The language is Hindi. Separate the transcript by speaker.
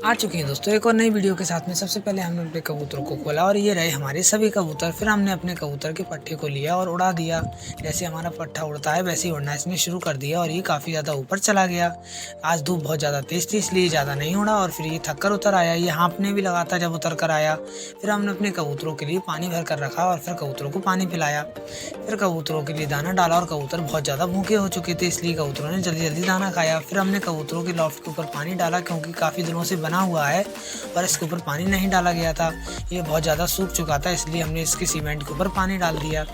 Speaker 1: आ चुके हैं दोस्तों एक और नई वीडियो के साथ में। सबसे पहले हमने अपने कबूतरों को खोला और ये रहे हमारे सभी कबूतर। फिर हमने अपने कबूतर के पट्टे को लिया और उड़ा दिया। जैसे हमारा पट्टा उड़ता है वैसे ही उड़ना इसने शुरू कर दिया और ये काफ़ी ज़्यादा ऊपर चला गया। आज धूप बहुत ज़्यादा तेज़ थी इसलिए ज़्यादा नहीं उड़ा और फिर ये थक कर उतर आया। ये हाँफने भी लगा था जब उतर कर आया। फिर हमने अपने कबूतरों के लिए पानी भर कर रखा और फिर कबूतरों को पानी पिलाया। फिर कबूतरों के लिए दाना डाला और कबूतर बहुत ज़्यादा भूखे हो चुके थे इसलिए कबूतरों ने जल्दी जल्दी दाना खाया। फिर हमने कबूतरों के लॉफ्ट के ऊपर पानी डाला क्योंकि काफ़ी दिनों से बना हुआ है और इसके ऊपर पानी नहीं डाला गया था। ये बहुत ज़्यादा सूख चुका था इसलिए हमने इसके सीमेंट के ऊपर पानी डाल दिया।